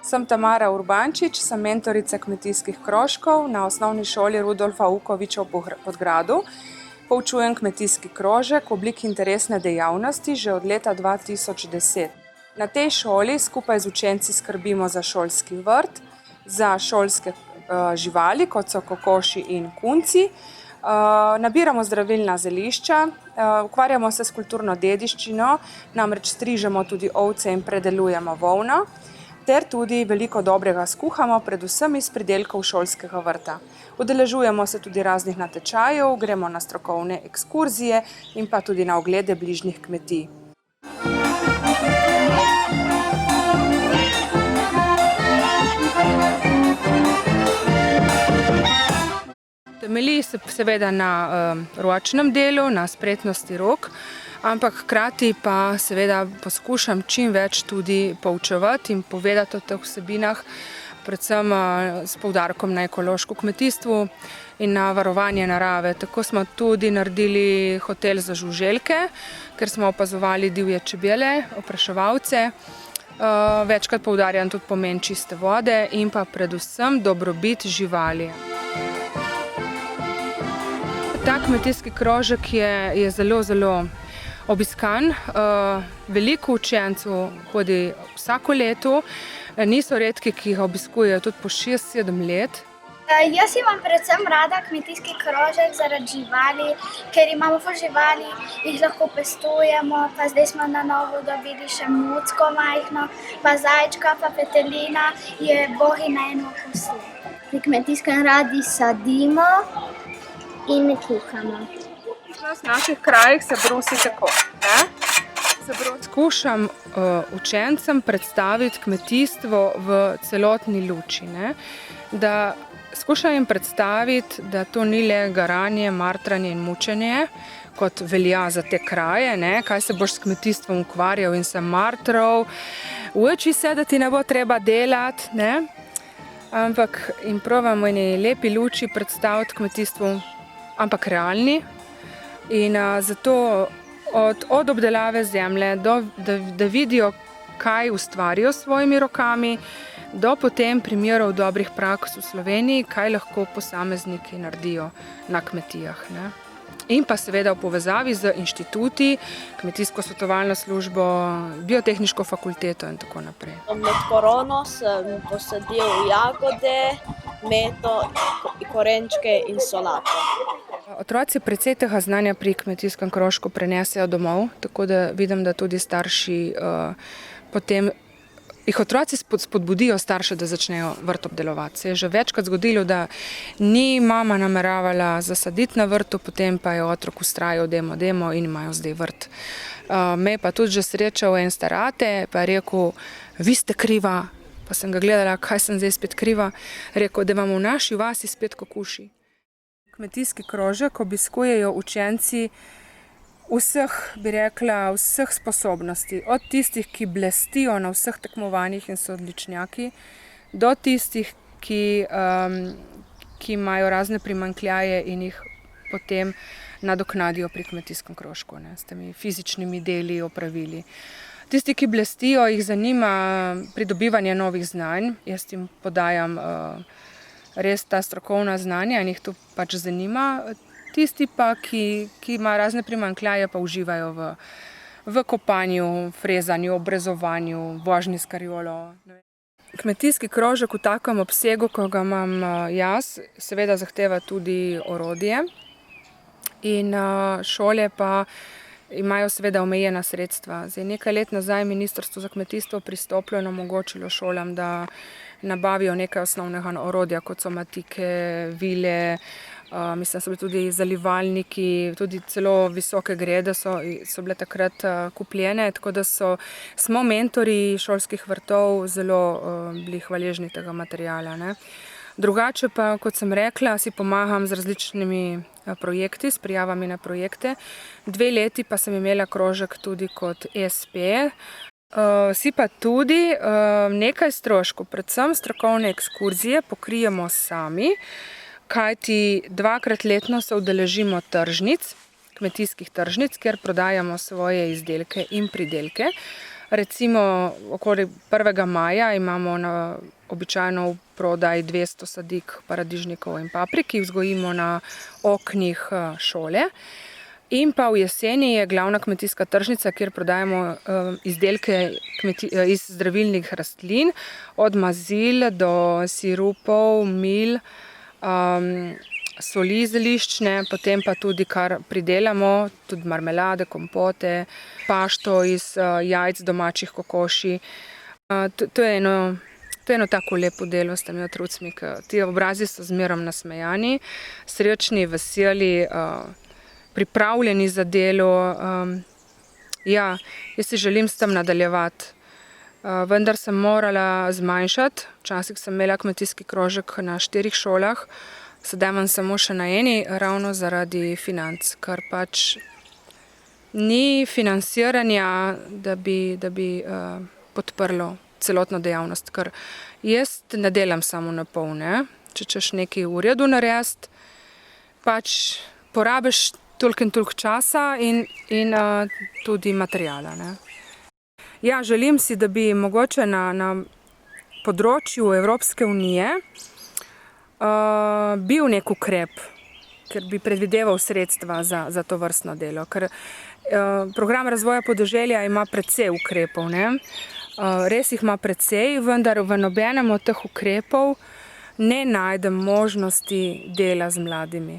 Sem Tamara Urbančič, sem mentorica kmetijskih krožkov na osnovni šoli Rudolfa Vukovića v Podgradu. Poučujem kmetijski krožek v obliki interesne dejavnosti že od leta 2010. Na tej šoli skupaj z učenci skrbimo za šolski vrt, za šolske živali, kot so kokoši in kunci. Nabiramo zdravilna zelišča, ukvarjamo se s kulturno dediščino, namreč strižemo tudi ovce in predelujemo volno, ter tudi veliko dobrega skuhamo, predvsem iz pridelkov šolskega vrta. Udeležujemo se tudi raznih natečajev, gremo na strokovne ekskurzije in pa tudi na oglede bližnjih kmetij. Temelji se seveda na ročnem delu, na spretnosti rok, ampak hkrati pa seveda poskušam čim več tudi poučevati in povedati o teh vsebinah, predvsem s poudarkom na ekološko kmetijstvo in na varovanje narave. Tako smo tudi naredili hotel za žuželke, ker smo opazovali divje čebele, opraševalce. Večkrat poudarjam tudi pomen čiste vode in pa predvsem dobrobit živali. Ta kmetijski krožek je zelo obiskan. Veliko učencev hodi vsako leto. Niso redki, ki ga obiskujejo tudi po 6-7 let. Jaz imam predvsem rada kmetijski krožek zaradi živali, ker imamo ful živali, jih lahko pestujemo, pa zdaj smo na novo dobili še mucko majhno, pa zajčka, pa petelina, je bogi na eno okusje. Pri kmetijskem radi sadimo in kuhamo. V naših krajih se brusi tako, ne? Skušam učencem predstaviti kmetijstvo v celotni luči, ne? Da skušam jim predstaviti, da to ni le garanje, martranje in mučenje, kot velja za te kraje, ne? Kaj se boš s kmetijstvom ukvarjal in se martral, uči se, da ti ne bo treba delati, ne? Ampak jim probam v eni lepi luči predstaviti kmetijstvo, ampak realni. In zato od obdelave zemlje, da vidijo, kaj ustvarijo s svojimi rokami, do potem primerov dobrih praks v Sloveniji, kaj lahko posamezniki naredijo na kmetijah, ne. In pa seveda v povezavi z inštituti, kmetijsko svetovalno službo, biotehniško fakulteto in tako naprej. Med korono sem posadil jagode, meto, korenčke in solato. Otroci precej tega znanja pri kmetijskem krožku prenesejo domov, tako da vidim, da tudi starši potem jih otroci spodbudijo starše, da začnejo vrt obdelovati. Se je že večkrat zgodilo, da ni mama nameravala zasaditi na vrtu, potem pa je otrok vztrajal, dajmo in imajo zdaj vrt. Me je pa tudi že srečal en starate, pa je rekel, vi ste kriva, pa sem ga gledala, kaj sem zdaj spet kriva, rekel, da imamo v naši vasi spet kokoši. Kmetijski krožek obiskujejo učenci vseh, bi rekla, vseh sposobnosti. Od tistih, ki blestijo na vseh tekmovanjih in so odličnjaki, do tistih, ki imajo razne primanjkljaje in jih potem nadoknadijo pri kmetijskem krožku, ne, s temi fizičnimi deli, opravili. Tisti, ki blestijo, jih zanima pridobivanje novih znanj. Jaz jim podajam res ta strokovna znanja in jih to pač zanima. Tisti pa, ki imajo razne primanjkljaje, pa uživajo v kopanju, frezanju, obrezovanju, vožnji s kariolo. Kmetijski krožek v takem obsegu, ko ga imam jaz, seveda zahteva tudi orodje. In šole pa imajo seveda omejena sredstva. Zdaj, nekaj let nazaj Ministrstvo za kmetijstvo pristopilo in omogočilo šolam, da nabavijo nekaj osnovnega orodja, kot so matike, vile, mislim, so bili tudi zalivalniki, tudi celo visoke grede so bile takrat kupljene, tako da smo mentorji šolskih vrtov zelo bili hvaležni tega materiala, ne. Drugače pa, kot sem rekla, si pomagam z različnimi projekti, s prijavami na projekte. 2 leti pa sem imela krožek tudi kot SP. Si pa tudi nekaj stroškov, predvsem strokovne ekskurzije pokrijemo sami, kajti 2-krat letno se udeležimo tržnic, kmetijskih tržnic, kjer prodajamo svoje izdelke in pridelke. Recimo okoli 1. maja imamo običajno v prodaj 200 sadik paradižnikov in paprik, ki jih vzgojimo na oknih šole. In pa v jeseni je glavna kmetijska tržnica, kjer prodajamo izdelke iz zdravilnih rastlin, od mazil do sirupov, mil, soli zeliščne, potem pa tudi kar pridelamo, tudi marmelade, kompote, pašto iz jajc domačih kokoši. To je eno tako lepo delo s temi otrocmi, ti obrazi so zmerom nasmejani, srečni, veseli, pripravljeni za delo. Ja, jaz si želim s tem nadaljevati. Vendar sem morala zmanjšati. Včasih sem imela kmetijski krožek na 4 šolah, sedaj imam samo še na eni, ravno zaradi financ, ker pač ni financiranja, da bi podprlo celotno dejavnost. Ker jaz ne delam samo na pol, ne. Če češ nekaj v redu narediti, pač porabiš toliko in toliko časa in tudi materijala, ne. Ja, želim si, da bi mogoče na področju Evropske unije bil nek ukrep, ker bi predvideval sredstva za to vrstno delo. Ker program razvoja podeželja ima precej ukrepov, ne. Res jih ima precej, vendar v nobenem od teh ukrepov ne najdem možnosti dela z mladimi.